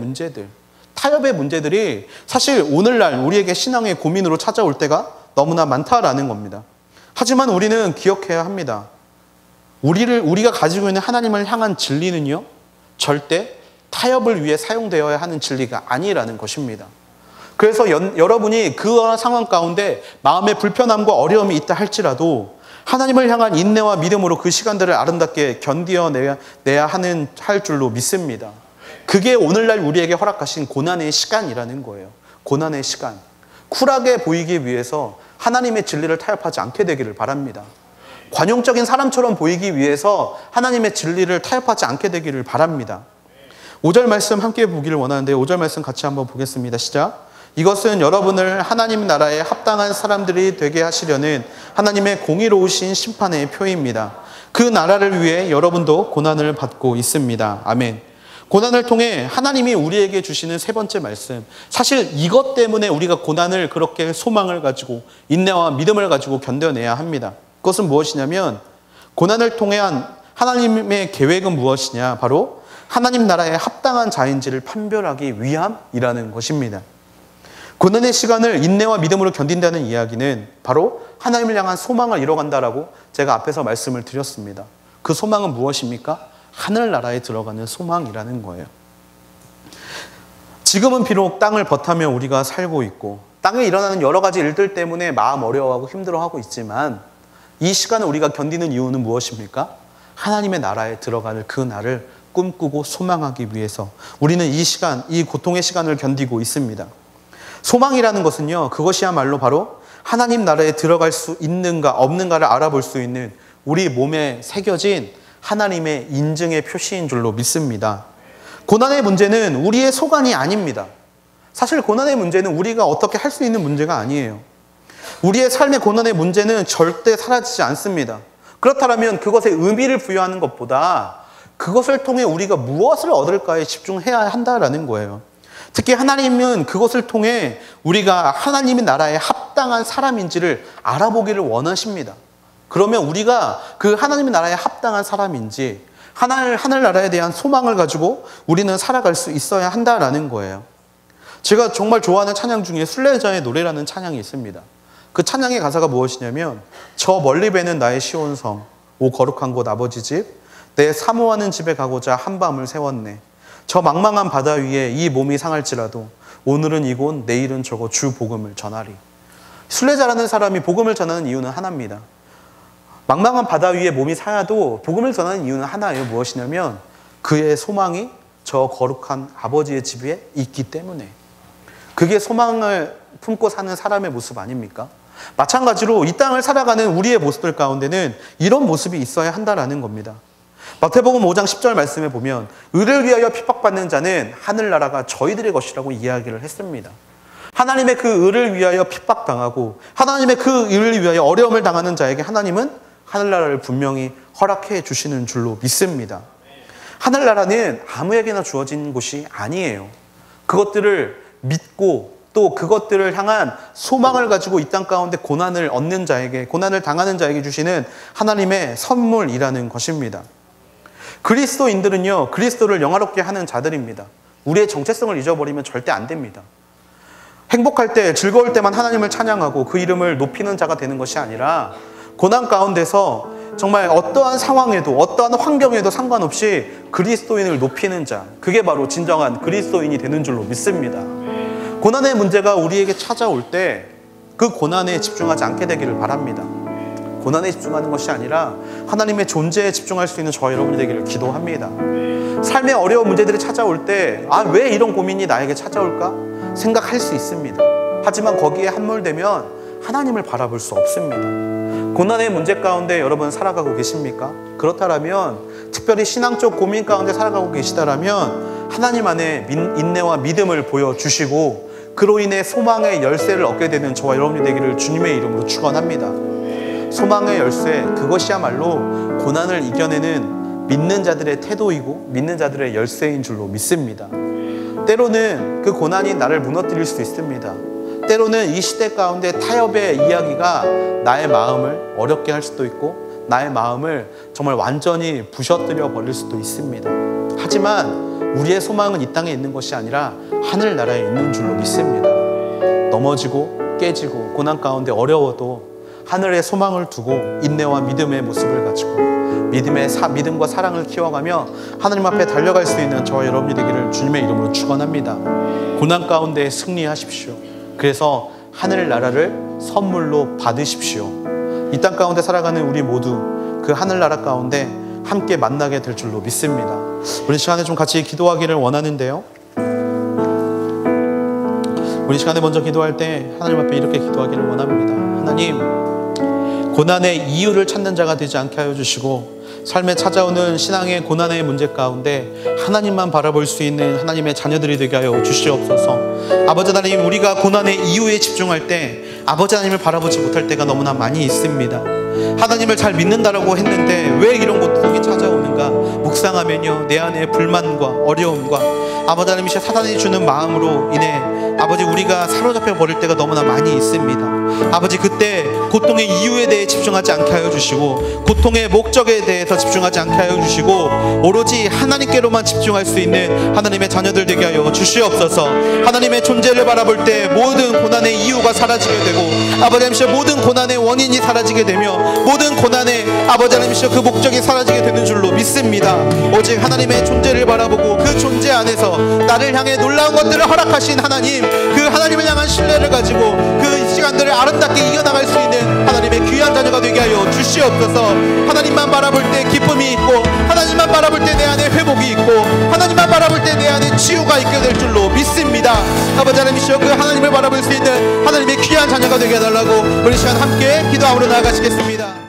문제들이 사실 오늘날 우리에게 신앙의 고민으로 찾아올 때가 너무나 많다라는 겁니다. 하지만 우리는 기억해야 합니다. 우리가 가지고 있는 하나님을 향한 진리는요, 절대 타협을 위해 사용되어야 하는 진리가 아니라는 것입니다. 그래서 여러분이 그 상황 가운데 마음의 불편함과 어려움이 있다 할지라도 하나님을 향한 인내와 믿음으로 그 시간들을 아름답게 견디어내야 할 줄로 믿습니다. 그게 오늘날 우리에게 허락하신 고난의 시간이라는 거예요. 고난의 시간. 쿨하게 보이기 위해서 하나님의 진리를 타협하지 않게 되기를 바랍니다. 관용적인 사람처럼 보이기 위해서 하나님의 진리를 타협하지 않게 되기를 바랍니다. 5절 말씀 함께 보기를 원하는데 5절 말씀 같이 한번 보겠습니다. 시작. 이것은 여러분을 하나님 나라에 합당한 사람들이 되게 하시려는 하나님의 공의로우신 심판의 표입니다. 그 나라를 위해 여러분도 고난을 받고 있습니다. 아멘. 고난을 통해 하나님이 우리에게 주시는 세 번째 말씀, 사실 이것 때문에 우리가 고난을 그렇게 소망을 가지고 인내와 믿음을 가지고 견뎌내야 합니다. 그것은 무엇이냐면 고난을 통한 하나님의 계획은 무엇이냐, 바로 하나님 나라에 합당한 자인지를 판별하기 위함이라는 것입니다. 고난의 시간을 인내와 믿음으로 견딘다는 이야기는 바로 하나님을 향한 소망을 이뤄간다라고 제가 앞에서 말씀을 드렸습니다. 그 소망은 무엇입니까? 하늘나라에 들어가는 소망이라는 거예요. 지금은 비록 땅을 버타며 우리가 살고 있고 땅에 일어나는 여러 가지 일들 때문에 마음 어려워하고 힘들어하고 있지만 이 시간을 우리가 견디는 이유는 무엇입니까? 하나님의 나라에 들어가는 그 날을 꿈꾸고 소망하기 위해서 우리는 이 시간, 이 고통의 시간을 견디고 있습니다. 소망이라는 것은요, 그것이야말로 바로 하나님 나라에 들어갈 수 있는가 없는가를 알아볼 수 있는 우리 몸에 새겨진 하나님의 인증의 표시인 줄로 믿습니다. 고난의 문제는 우리의 소관이 아닙니다. 사실 고난의 문제는 우리가 어떻게 할 수 있는 문제가 아니에요. 우리의 삶의 고난의 문제는 절대 사라지지 않습니다. 그렇다면 그것에 의미를 부여하는 것보다 그것을 통해 우리가 무엇을 얻을까에 집중해야 한다라는 거예요. 특히 하나님은 그것을 통해 우리가 하나님의 나라에 합당한 사람인지를 알아보기를 원하십니다. 그러면 우리가 그 하나님의 나라에 합당한 사람인지 하늘나라에 대한 소망을 가지고 우리는 살아갈 수 있어야 한다라는 거예요. 제가 정말 좋아하는 찬양 중에 순례자의 노래라는 찬양이 있습니다. 그 찬양의 가사가 무엇이냐면 저 멀리 배는 나의 시온성 오 거룩한 곳 아버지 집 내 사모하는 집에 가고자 한밤을 세웠네. 저 망망한 바다 위에 이 몸이 상할지라도 오늘은 이곳 내일은 저곳 주 복음을 전하리. 순례자라는 사람이 복음을 전하는 이유는 하나입니다. 망망한 바다 위에 몸이 상해도 복음을 전하는 이유는 하나예요. 무엇이냐면 그의 소망이 저 거룩한 아버지의 집에 있기 때문에. 그게 소망을 품고 사는 사람의 모습 아닙니까? 마찬가지로 이 땅을 살아가는 우리의 모습들 가운데는 이런 모습이 있어야 한다라는 겁니다. 마태복음 5장 10절 말씀에 보면 의를 위하여 핍박받는 자는 하늘나라가 저희들의 것이라고 이야기를 했습니다. 하나님의 그 의를 위하여 핍박당하고 하나님의 그 의를 위하여 어려움을 당하는 자에게 하나님은 하늘나라를 분명히 허락해 주시는 줄로 믿습니다. 하늘나라는 아무에게나 주어진 곳이 아니에요. 그것들을 믿고 또 그것들을 향한 소망을 가지고 이 땅 가운데 고난을 얻는 자에게, 고난을 당하는 자에게 주시는 하나님의 선물이라는 것입니다. 그리스도인들은요, 그리스도를 영화롭게 하는 자들입니다. 우리의 정체성을 잊어버리면 절대 안 됩니다. 행복할 때, 즐거울 때만 하나님을 찬양하고 그 이름을 높이는 자가 되는 것이 아니라 고난 가운데서 정말 어떠한 상황에도 어떠한 환경에도 상관없이 그리스도인을 높이는 자, 그게 바로 진정한 그리스도인이 되는 줄로 믿습니다. 고난의 문제가 우리에게 찾아올 때 그 고난에 집중하지 않게 되기를 바랍니다. 고난에 집중하는 것이 아니라 하나님의 존재에 집중할 수 있는 저와 여러분이 되기를 기도합니다. 삶의 어려운 문제들이 찾아올 때 왜 이런 고민이 나에게 찾아올까? 생각할 수 있습니다. 하지만 거기에 함몰되면 하나님을 바라볼 수 없습니다. 고난의 문제 가운데 여러분 살아가고 계십니까? 그렇다면 특별히 신앙적 고민 가운데 살아가고 계시다라면 하나님 안에 인내와 믿음을 보여주시고 그로 인해 소망의 열쇠를 얻게 되는 저와 여러분이 되기를 주님의 이름으로 축원합니다. 소망의 열쇠, 그것이야말로 고난을 이겨내는 믿는 자들의 태도이고 믿는 자들의 열쇠인 줄로 믿습니다. 때로는 그 고난이 나를 무너뜨릴 수 있습니다. 때로는 이 시대 가운데 타협의 이야기가 나의 마음을 어렵게 할 수도 있고 나의 마음을 정말 완전히 부셔뜨려 버릴 수도 있습니다. 하지만 우리의 소망은 이 땅에 있는 것이 아니라 하늘나라에 있는 줄로 믿습니다. 넘어지고 깨지고 고난 가운데 어려워도 하늘에 소망을 두고 인내와 믿음의 모습을 가지고 믿음과 사랑을 키워가며 하나님 앞에 달려갈 수 있는 저와 여러분이 되기를 주님의 이름으로 축원합니다. 고난 가운데 승리하십시오. 그래서 하늘나라를 선물로 받으십시오. 이 땅 가운데 살아가는 우리 모두 그 하늘나라 가운데 함께 만나게 될 줄로 믿습니다. 우리 시간에 좀 같이 기도하기를 원하는데요. 우리 시간에 먼저 기도할 때 하나님 앞에 이렇게 기도하기를 원합니다. 하나님, 고난의 이유를 찾는 자가 되지 않게 하여 주시고 삶에 찾아오는 신앙의 고난의 문제 가운데 하나님만 바라볼 수 있는 하나님의 자녀들이 되게 하여 주시옵소서. 아버지 하나님, 우리가 고난의 이유에 집중할 때 아버지 하나님을 바라보지 못할 때가 너무나 많이 있습니다. 하나님을 잘 믿는다라고 했는데 왜 이런 고통이 찾아오는가 묵상하면요, 내 안에 불만과 어려움과 아버지 하나님이신 사단이 주는 마음으로 인해 아버지 우리가 사로잡혀 버릴 때가 너무나 많이 있습니다. 아버지, 그때 고통의 이유에 대해 집중하지 않게 하여 주시고 고통의 목적에 대해서 집중하지 않게 하여 주시고 오로지 하나님께로만 집중할 수 있는 하나님의 자녀들 되게 하여 주시옵소서. 하나님의 존재를 바라볼 때 모든 고난의 이유가 사라지게 되고 아버지 하나님 모든 고난의 원인이 사라지게 되며 모든 고난의 아버지 하나님 그 목적이 사라지게 되는 줄로 믿습니다. 오직 하나님의 존재를 바라보고 그 존재 안에서 나를 향해 놀라운 것들을 허락하신 하나님, 그 하나님을 향한 신뢰를 가지고 그 시간들을 아름답게 이겨나갈 수 있는 하나님의 귀한 자녀가 되게 하여 주시옵소서. 하나님만 바라볼 때 기쁨이 있고 하나님만 바라볼 때 내 안에 회복이 있고 하나님만 바라볼 때 내 안에 치유가 있게 될 줄로 믿습니다. 아버지 하나님이시여, 그 하나님을 바라볼 수 있는 하나님의 귀한 자녀가 되게 해달라고 우리 시간 함께 기도함으로 나아가시겠습니다.